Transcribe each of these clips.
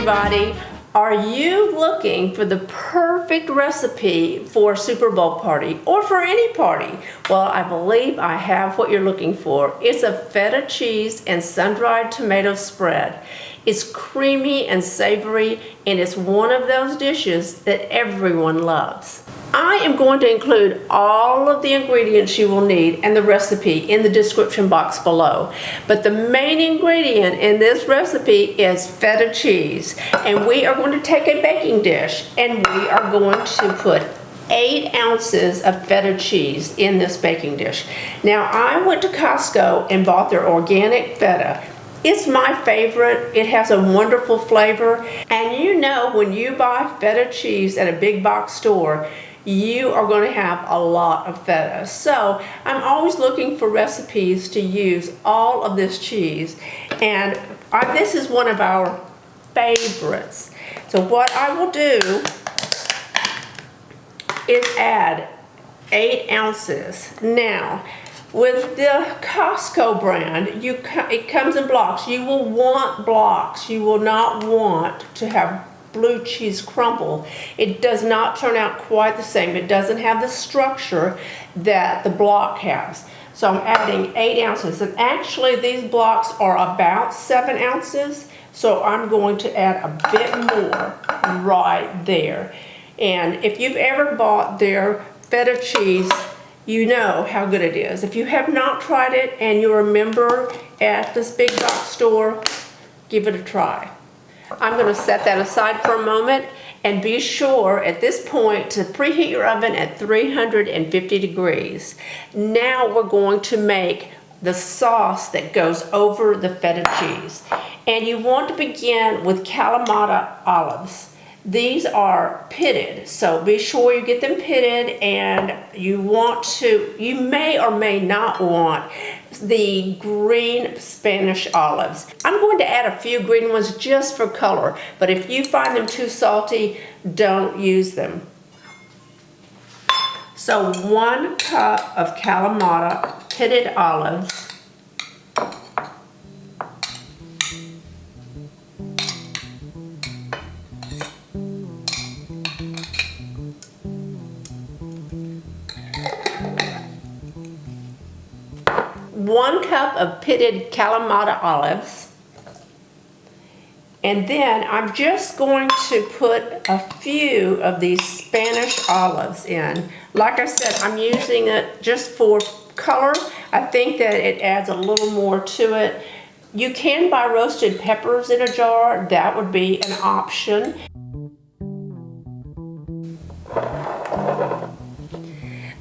everybody. Are you looking for the perfect recipe for a Super Bowl party or for any party? Well, I believe I have what you're looking for. It's a feta cheese and sun-dried tomato spread. It's creamy and savory, and it's one of those dishes that everyone loves. I am going to include all of the ingredients you will need and the recipe in the description box below. But the main ingredient in this recipe is feta cheese. And we are going to take a baking dish and we are going to put 8 ounces of feta cheese in this baking dish. Now, I went to Costco and bought their organic feta. It's my favorite. It has a wonderful flavor. And you know, when you buy feta cheese at a big box store, you are going to have a lot of feta. So I'm always looking for recipes to use all of this cheese. And this is one of our favorites. So what I will do is add 8 ounces. Now, with the Costco brand, it comes in blocks. You will want blocks. You will not want to have blue cheese crumble. It does not turn out quite the same. It doesn't have the structure that the block has. So I'm adding 8 ounces. And actually these blocks are about 7 ounces. So I'm going to add a bit more right there. And if you've ever bought their feta cheese, you know how good it is. If you have not tried it and you're a member at this big box store, give it a try. I'm going to set that aside for a moment, and be sure at this point to preheat your oven at 350 degrees. Now we're going to make the sauce that goes over the feta cheese. And you want to begin with Kalamata olives. These are pitted, so be sure you get them pitted, and you may or may not want the green Spanish olives. I'm going to add a few green ones just for color, but if you find them too salty, don't use them. So 1 cup of Kalamata pitted olives. One cup of pitted Kalamata olives, and then I'm just going to put a few of these Spanish olives in. Like I said, I'm using it just for color. I think that it adds a little more to it. You can buy roasted peppers in a jar. That would be an option.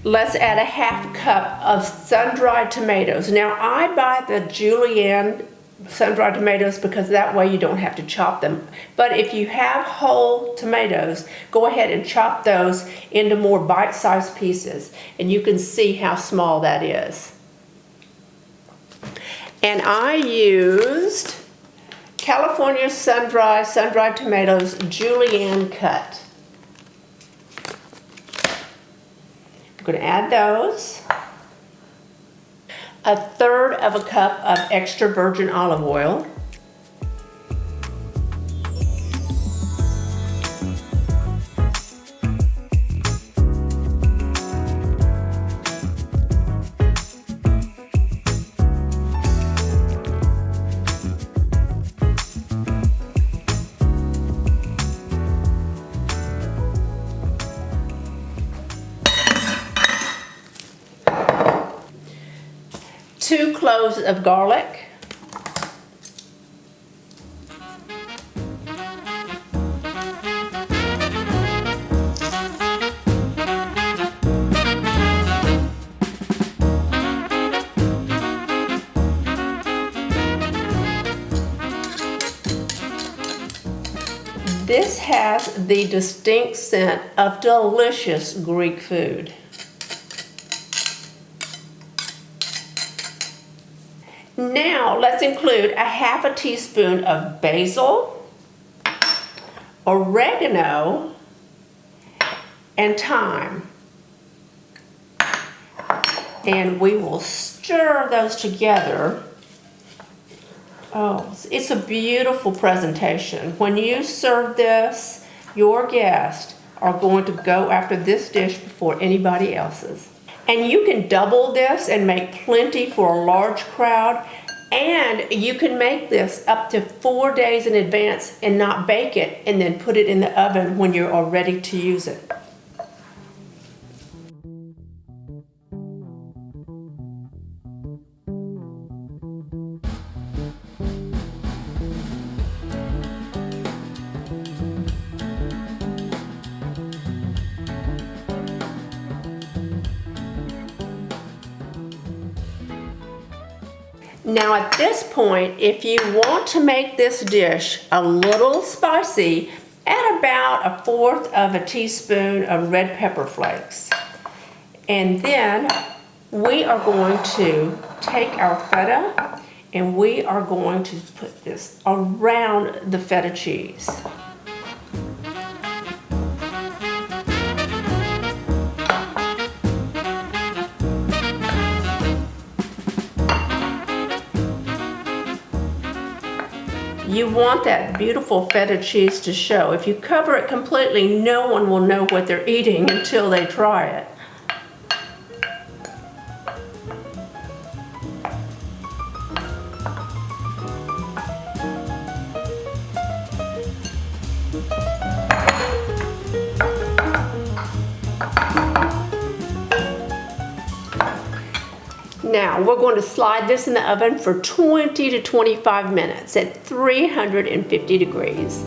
Let's add a ½ cup of sun-dried tomatoes. Now, I buy the julienne sun-dried tomatoes because that way you don't have to chop them. But if you have whole tomatoes, go ahead and chop those into more bite-sized pieces. And you can see how small that is. And I used California sun-dried tomatoes, julienne cut. I'm going to add those. 1/3 of a cup of extra virgin olive oil. Two cloves of garlic. This has the distinct scent of delicious Greek food. Now let's include a ½ teaspoon of basil, oregano, and thyme. And we will stir those together Oh, it's a beautiful presentation. When you serve this, your guests are going to go after this dish before anybody else's. And you can double this and make plenty for a large crowd. And you can make this up to 4 days in advance and not bake it and then put it in the oven when you're all ready to use it. Now at this point, if you want to make this dish a little spicy, add about 1/4 of a teaspoon of red pepper flakes. And then we are going to take our feta and we are going to put this around the feta cheese. You want that beautiful feta cheese to show. If you cover it completely, no one will know what they're eating until they try it. Now we're going to slide this in the oven for 20 to 25 minutes at 350 degrees.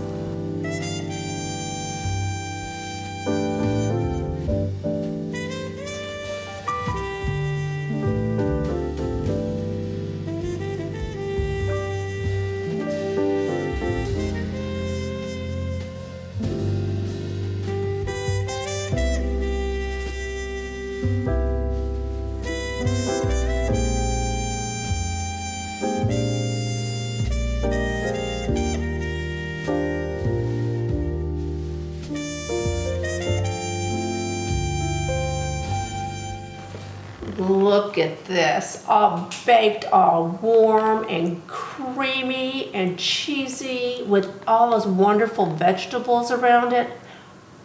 Look at this, all baked, all warm and creamy and cheesy with all those wonderful vegetables around it.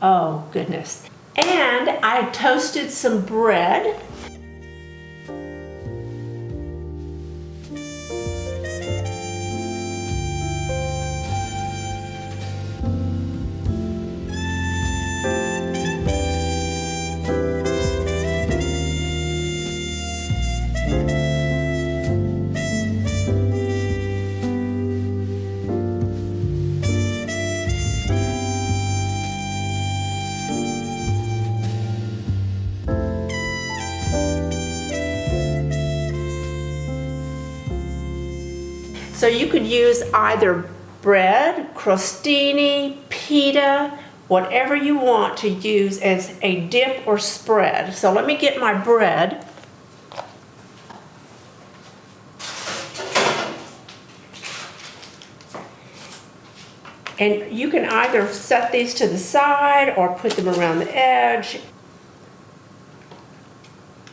Oh goodness. And I toasted some bread. So you could use either bread, crostini, pita, whatever you want to use as a dip or spread. So let me get my bread. And you can either set these to the side or put them around the edge.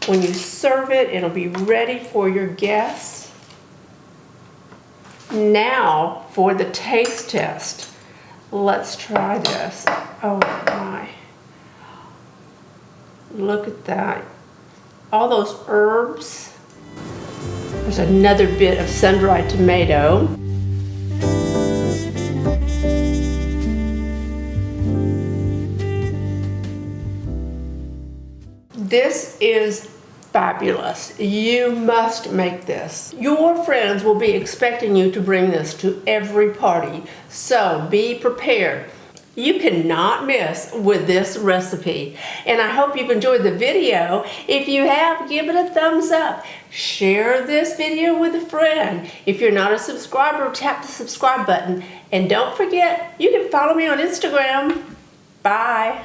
When you serve it, it'll be ready for your guests. Now for the taste test. Let's try this. Oh my. Look at that. All those herbs. There's another bit of sun-dried tomato. This is fabulous. You must make this. Your friends will be expecting you to bring this to every party, so be prepared. You cannot miss with this recipe. And I hope you've enjoyed the video. If you have, give it a thumbs up. Share this video with a friend. If you're not a subscriber, tap the subscribe button. And don't forget, you can follow me on Instagram. Bye.